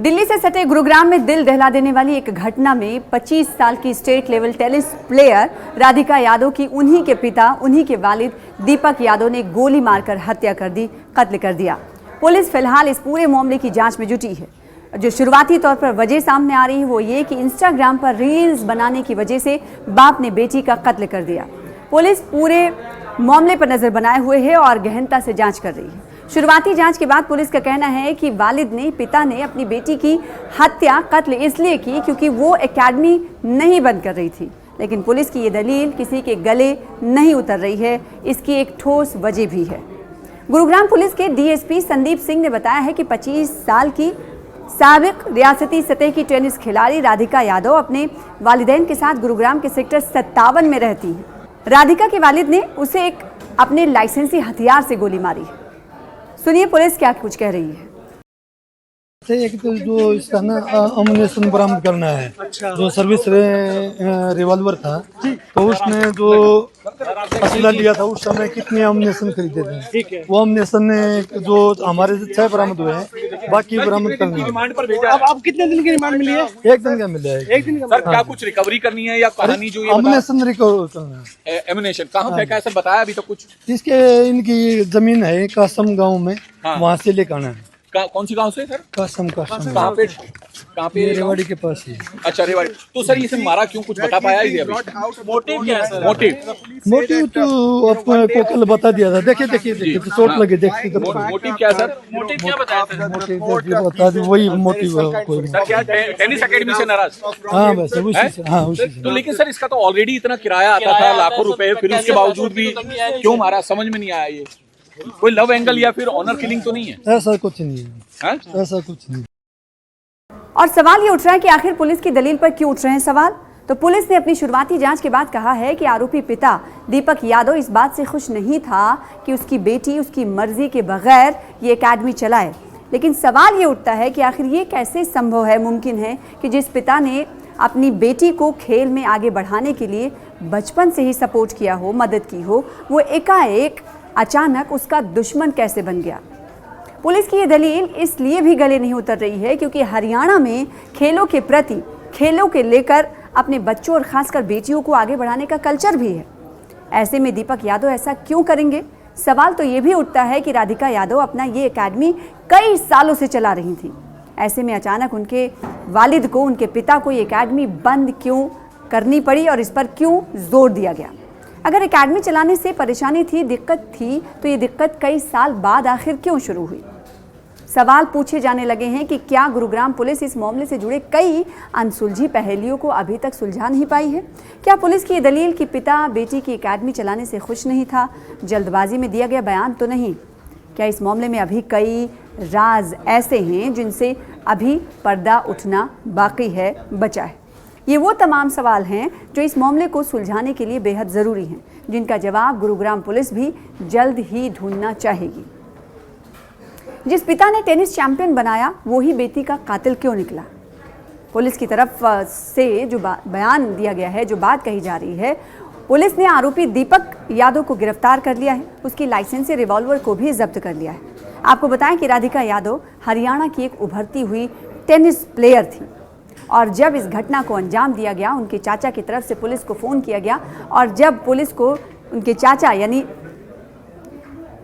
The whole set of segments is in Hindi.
दिल्ली से सटे गुरुग्राम में दिल दहला देने वाली एक घटना में 25 साल की state level tennis player Radhika Yadav की उन्हीं के पिता, उन्हीं के वालिद दीपक यादव ने गोली मारकर हत्या कर दी, कत्ल कर दिया। पुलिस फिलहाल इस पूरे मामले की जांच में जुटी है। जो शुरुआती तौर पर वजह सामने आ रही है वो ये कि इंस्टाग्राम पर रील्स बनाने की वजह से बाप ने बेटी का कत्ल कर दिया। पुलिस पूरे मामले पर नजर बनाए हुए है और गहनता से जांच कर रही है। शुरुआती जांच के बाद पुलिस का कहना है कि वालिद ने, पिता ने अपनी बेटी की हत्या कत्ल इसलिए की क्योंकि वो एकेडमी नहीं बंद कर रही थी। लेकिन पुलिस की ये दलील किसी के गले नहीं उतर रही है, इसकी एक ठोस वजह भी है। गुरुग्राम पुलिस के डीएसपी संदीप सिंह ने बताया है कि 25 साल की साबिक रियासती सतह की टेनिस खिलाड़ी राधिका यादव अपने वालिदैन के साथ गुरुग्राम के सेक्टर 57 में रहती हैं। राधिका के वालिद ने उसे एक अपने लाइसेंसी हथियार से गोली मारी। सुनिए पुलिस क्या कुछ कह रही है। एक तो जो इसका ना अम्युनिशन बरामद करना है। अच्छा। जो सर्विस रिवॉल्वर था तो उसने जो असला लिया था उस समय कितने अम्युनिशन खरीदे थे, वो अम्युनिशन ने जो हमारे से 6 बरामद हुए हैं, बाकी बरामद करनी है। रिमांड पर भेजा। अब कितने दिन की रिमांड मिली है? 1 दिन का मिला है। 1 दिन का। सर क्या कुछ रिकवरी करनी है या कहानी जो ये अम्युनिशन रिकवर करना है। एम्युनिशन कहाँ फेंका है सर, बताया अभी तो कुछ? इसके इनकी जमीन है कासम गाँव में, वहाँ से लेकर आना है। कौन सी गांव से सर? कासम। कहाँ पे? रेवाड़ी के पास ही। अच्छा रेवाड़ी। तो सर इसे मारा क्यों, कुछ बता पाया इसे अभी? मोटिव क्या है सर? मोटिव तो आपको कल बता दिया था। देखिए तो चोट लगे, देखिए तो मोटिव क्या है सर? मोटिव क्या बताया सर? मोटिव बता दी, वही मोटिव है। कोई सर क्या टेनिस एकेडमी से नाराज? हाँ बस उसी से। तो लेकिन सर इसका तो ऑलरेडी इतना किराया आता था, लाखों रुपए, फिर उसके बावजूद भी क्यों मारा, समझ में नहीं आया। ये कोई लव एंगल या फिर ऑनर किलिंग तो नहीं है? ऐसा कुछ नहीं है। ऐसा कुछ नहीं। और सवाल ये उठ रहा है कि आखिर पुलिस की दलील पर क्यों उठ रहे हैं सवाल। तो पुलिस ने अपनी शुरुआती जांच के बाद कहा है कि आरोपी पिता दीपक यादव इस बात से खुश नहीं था कि उसकी बेटी उसकी मर्जी के बगैर ये एकेडमी चलाए। लेकिन सवाल ये उठता है कि आखिर ये कैसे संभव है, मुमकिन है कि जिस पिता ने अपनी बेटी को खेल में आगे बढ़ाने के लिए बचपन से ही सपोर्ट किया हो, मदद की हो, वो एकाएक अचानक उसका दुश्मन कैसे बन गया। पुलिस की ये दलील इसलिए भी गले नहीं उतर रही है क्योंकि हरियाणा में खेलों के प्रति, खेलों के लेकर अपने बच्चों और खासकर बेटियों को आगे बढ़ाने का कल्चर भी है। ऐसे में दीपक यादव ऐसा क्यों करेंगे? सवाल तो ये भी उठता है कि राधिका यादव अपना ये एकेडमी कई सालों से चला रही थी। ऐसे में अचानक उनके वालिद को, उनके पिता को ये एकेडमी बंद क्यों करनी पड़ी और इस पर क्यों जोर दिया गया? अगर एकेडमी चलाने से परेशानी थी, दिक्कत थी, तो ये दिक्कत कई साल बाद आखिर क्यों शुरू हुई? सवाल पूछे जाने लगे हैं कि क्या गुरुग्राम पुलिस इस मामले से जुड़े कई अनसुलझी पहेलियों को अभी तक सुलझा नहीं पाई है? क्या पुलिस की दलील कि पिता बेटी की एकेडमी चलाने से खुश नहीं था, जल्दबाजी में दिया गया बयान तो नहीं? क्या इस मामले में अभी कई राज ऐसे हैं जिनसे अभी पर्दा उठना बाकी है, बचा है? ये वो तमाम सवाल हैं जो इस मामले को सुलझाने के लिए बेहद ज़रूरी हैं, जिनका जवाब गुरुग्राम पुलिस भी जल्द ही ढूंढना चाहेगी। जिस पिता ने टेनिस चैंपियन बनाया वो ही बेटी का कातिल क्यों निकला? पुलिस की तरफ से जो बयान दिया गया है, जो बात कही जा रही है, पुलिस ने आरोपी दीपक यादव को गिरफ्तार कर लिया है, उसकी लाइसेंसी रिवॉल्वर को भी जब्त कर लिया है। आपको बताएं कि राधिका यादव हरियाणा की एक उभरती हुई टेनिस प्लेयर थी और जब इस घटना को अंजाम दिया गया, उनके चाचा की तरफ से पुलिस को फ़ोन किया गया और जब पुलिस को उनके चाचा यानी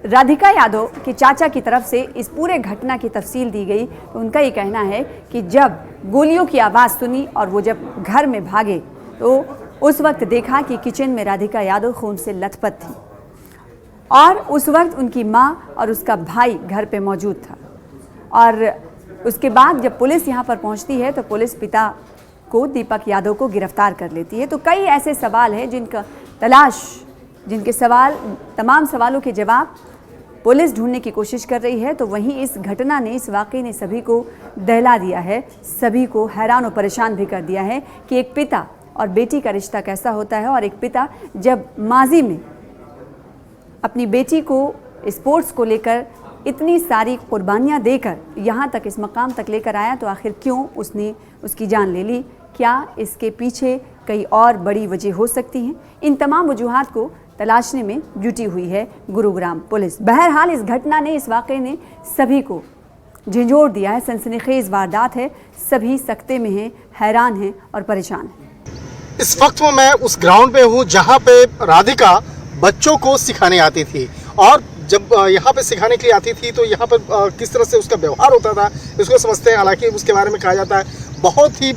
राधिका यादव के चाचा की तरफ से इस पूरे घटना की तफसील दी गई तो उनका ये कहना है कि जब गोलियों की आवाज़ सुनी और वो जब घर में भागे तो उस वक्त देखा कि किचन में राधिका यादव खून से लथपथ थी और उस वक्त उनकी माँ और उसका भाई घर पे मौजूद था। और उसके बाद जब पुलिस यहाँ पर पहुँचती है तो पुलिस पिता को, दीपक यादव को गिरफ्तार कर लेती है। तो कई ऐसे सवाल हैं जिनका जिनके तमाम सवालों के जवाब पुलिस ढूंढने की कोशिश कर रही है। तो वहीं इस घटना ने, इस वाकये ने सभी को दहला दिया है, सभी को हैरान और परेशान भी कर दिया है कि एक पिता और बेटी का रिश्ता कैसा होता है और एक पिता जब माजी में अपनी बेटी को स्पोर्ट्स को लेकर इतनी सारी कुर्बानियाँ देकर यहाँ तक, इस मकाम तक लेकर आया तो आखिर क्यों उसने उसकी जान ले ली? क्या इसके पीछे कई और बड़ी वजह हो सकती हैं? इन तमाम वजूहात को तलाशने में जुटी हुई है गुरुग्राम पुलिस। बहरहाल इस घटना ने, इस वाक़ये ने सभी को झंझोड़ दिया है। सनसनीखेज वारदात है, सभी सकते में हैं, हैरान हैं और परेशान हैं। इस वक्त में मैं उस ग्राउंड पे हूँ जहाँ पे राधिका बच्चों को सिखाने आती थी, और जब यहाँ पे सिखाने के लिए आती थी तो यहाँ पर किस तरह से उसका व्यवहार होता था इसको समझते हैं। हालांकि उसके बारे में कहा जाता है बहुत ही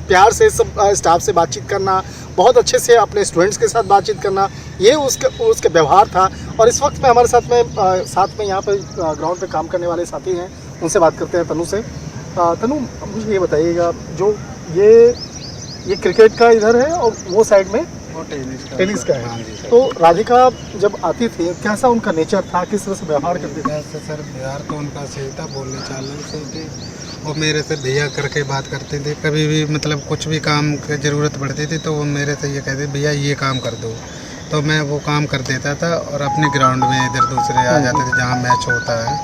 प्यार से सब स्टाफ से बातचीत करना, बहुत अच्छे से अपने स्टूडेंट्स के साथ बातचीत करना, ये उसका व्यवहार था। और इस वक्त में हमारे साथ में यहाँ पे ग्राउंड पे काम करने वाले साथी हैं, उनसे बात करते हैं तनु से। तनु, मुझे ये बताइएगा, जो ये क्रिकेट का इधर है और वो साइड में टेनिस का है, तो राधिका जब आती थी कैसा उनका नेचर था, किस तरह से व्यवहार करती थी? सर व्यवहार तो उनका सही था, बोलने चालने सही थे, वो मेरे से भैया करके बात करते थे। कभी भी मतलब कुछ भी काम की ज़रूरत पड़ती थी तो वो मेरे से ये कहते भैया ये काम कर दो, तो मैं वो काम कर देता था और अपने ग्राउंड में इधर दूसरे आ जाते थे जहाँ मैच होता है,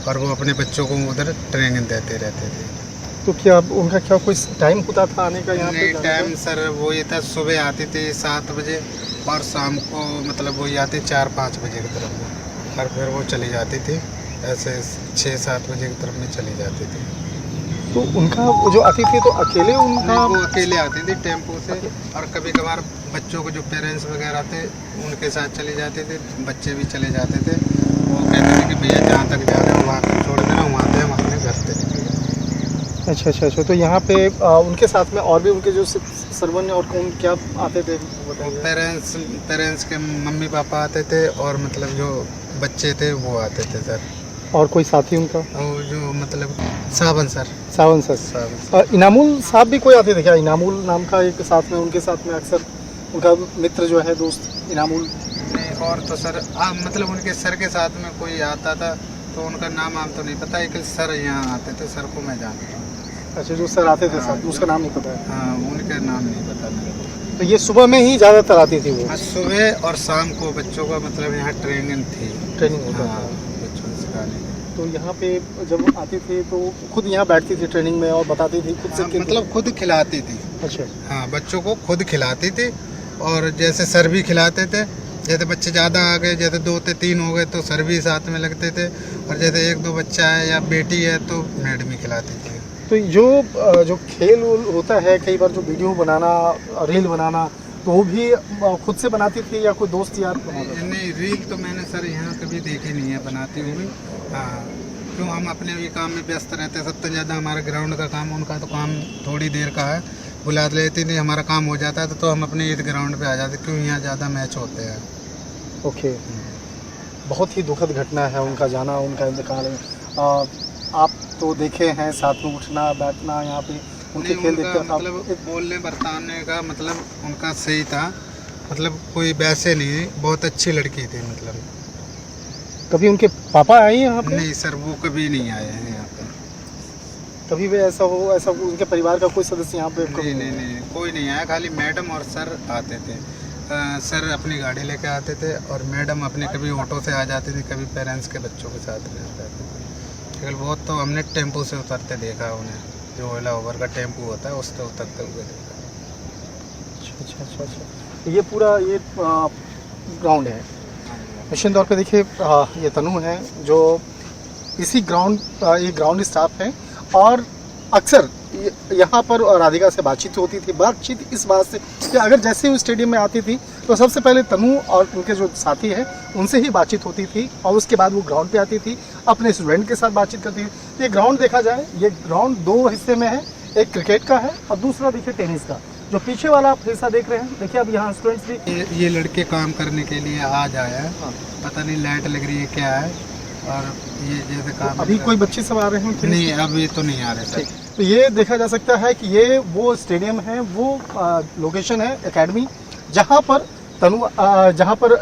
और वो अपने बच्चों को उधर ट्रेनिंग देते रहते थे। तो क्या उनका क्या कोई टाइम होता था आने का यहाँ पे? टाइम सर वो ये था, सुबह आती थी 7 बजे और शाम को मतलब वो आती 4-5 बजे की तरफ, और फिर वो चली जाती थी ऐसे 6-7 बजे की तरफ में चली जाती थी। तो उनका वो जो आती थी तो अकेले उनका? वो अकेले आती थी टेम्पो से, और कभी कभार बच्चों को जो पेरेंट्स वगैरह थे उनके साथ चले जाते थे, बच्चे भी चले जाते थे। वो कहते थे कि भैया जहाँ तक जा रहे हो वहाँ तक छोड़ देना, वहाँ थे हम अपने घर थे। अच्छा। तो यहाँ पे उनके साथ में और भी उनके जो सर्वन और कौन क्या आते थे? पेरेंट्स के मम्मी पापा आते थे, और मतलब जो बच्चे थे वो आते थे सर। और कोई साथी उनका? और जो मतलब सावन सर। इनामुल साहब भी कोई आते थे क्या? इनामुल नाम का एक साथ में, उनके साथ में अक्सर उनका मित्र जो है, दोस्त इनामुल? नहीं, और तो सर मतलब उनके सर के साथ में कोई आता था, तो उनका नाम तो नहीं पता, एक सर यहाँ आते थे, सर को मैं जानता हूँ। अच्छा, जो सर आते थे साथ, उसका नाम नहीं पता है? हाँ, उनका नाम नहीं पता मेरे को। तो ये सुबह में ही ज़्यादातर आती थी वो? हाँ, सुबह और शाम को बच्चों का मतलब यहाँ ट्रेनिंग होता था बच्चों को सिखाने। तो यहाँ पे जब आती थी तो खुद यहाँ बैठती थी ट्रेनिंग में और बताती थी खुद से? मतलब खुद खिलाती थी। अच्छा। हाँ, बच्चों को खुद खिलाती थी, और जैसे सर भी खिलाते थे। जैसे बच्चे ज़्यादा आ गए, जैसे 2 से 3 हो गए तो सर भी साथ में लगते थे, और जैसे 1-2 बच्चा है या बेटी है तो मैडम ही खिलाती थी। तो जो खेल होता है, कई बार जो वीडियो बनाना, रील बनाना, तो वो भी खुद से बनाती थी या कोई दोस्त यार बनाता था? नहीं, रील तो मैंने सर यहाँ कभी देखी नहीं है बनाती हुई। हाँ, क्यों हम अपने भी काम में व्यस्त रहते हैं। सबसे ज़्यादा हमारा ग्राउंड का काम, उनका तो काम थोड़ी देर का है, बुला लेती नहीं, हमारा काम हो जाता है तो हम अपने इस ग्राउंड पे आ जाते, क्यों यहाँ ज़्यादा मैच होते हैं। ओके। बहुत ही दुखद घटना है उनका जाना, उनका इंतकाल है। आप तो देखे हैं साथ में उठना बैठना, यहाँ पे उनके खेल देखते हैं। मतलब बोलने बरताने का मतलब उनका सही था, मतलब कोई वैसे नहीं, बहुत अच्छी लड़की थी। मतलब कभी उनके पापा आए यहाँ पे? नहीं सर, वो कभी नहीं आए हैं यहाँ पे। कभी भी ऐसा उनके परिवार का कोई सदस्य यहाँ पे? नहीं, कोई नहीं आया, खाली मैडम और सर आते थे। सर अपनी गाड़ी लेके आते थे, और मैडम अपने कभी ऑटो से आ जाती थी, कभी पेरेंट्स के बच्चों के साथ में आ जाते थे। लेकिन बहुत तो हमने टेम्पो से उतरते देखा उन्हें, जो ओला ओवर का टेम्पो होता है उससे उतरते हुए देखा। अच्छा। ये पूरा ये ग्राउंड है। निश्चित तौर पे देखिए, ये तनु है जो इसी ये ग्राउंड स्टाफ है, और अक्सर यहाँ पर राधिका से बातचीत होती थी। बातचीत इस बात से कि अगर जैसे ही स्टेडियम में आती थी तो सबसे पहले तनु और उनके जो साथी हैं उनसे ही बातचीत होती थी, और उसके बाद वो ग्राउंड पे आती थी, अपने स्टूडेंट के साथ बातचीत करती थी। ये ग्राउंड देखा जाए, ये ग्राउंड 2 हिस्से में है, एक क्रिकेट का है और दूसरा देखिए टेनिस का। जो पीछे वाला आप हिस्सा देख रहे हैं, देखिए अब यहाँ स्टूडेंट्स भी ये लड़के काम करने के लिए आज आया है। पता नहीं लाइट लग रही है क्या है, और ये जैसे काम अभी कोई बच्चे सब आ रहे हैं? नहीं, अभी तो नहीं आ रहे सर। तो ये देखा जा सकता है कि ये वो स्टेडियम है, वो लोकेशन है एकेडमी, जहाँ पर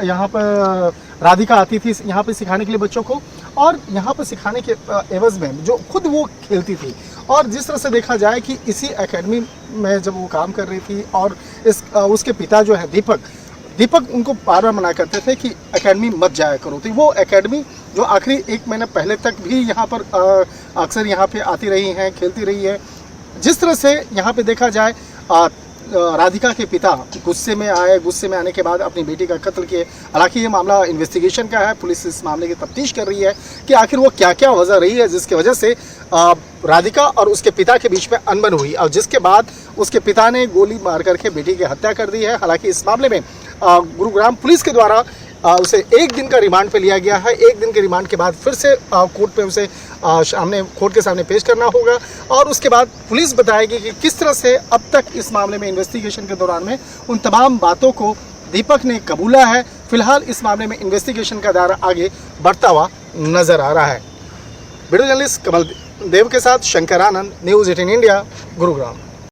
यहाँ पर राधिका आती थी यहाँ पे सिखाने के लिए बच्चों को, और यहाँ पर सिखाने के एवज में जो खुद वो खेलती थी। और जिस तरह से देखा जाए कि इसी एकेडमी में जब वो काम कर रही थी, और उसके पिता जो है दीपक उनको बार बार मना करते थे कि एकेडमी मत जाया करो। तो वो एकेडमी जो आखिरी 1 महीना पहले तक भी यहाँ पर अक्सर यहाँ पे आती रही हैं, खेलती रही है। जिस तरह से यहाँ पे देखा जाए राधिका के पिता गुस्से में आने के बाद अपनी बेटी का कत्ल किए। हालांकि ये मामला इन्वेस्टिगेशन का है, पुलिस इस मामले की तफ्तीश कर रही है कि आखिर वो क्या क्या वजह रही है जिसकी वजह से राधिका और उसके पिता के बीच में अनबन हुई और जिसके बाद उसके पिता ने गोली मार करके बेटी की हत्या कर दी है। हालांकि इस मामले में गुरुग्राम पुलिस के द्वारा उसे 1 दिन का रिमांड पे लिया गया है। 1 दिन के रिमांड के बाद फिर से कोर्ट के सामने पेश करना होगा और उसके बाद पुलिस बताएगी कि किस तरह से अब तक इस मामले में इन्वेस्टिगेशन के दौरान में उन तमाम बातों को दीपक ने कबूला है। फिलहाल इस मामले में इन्वेस्टिगेशन का दायरा आगे बढ़ता हुआ नजर आ रहा है। वीडियो जर्नलिस्ट कमल देव के साथ शंकर आनंद, न्यूज़ 18 इंडिया, गुरुग्राम।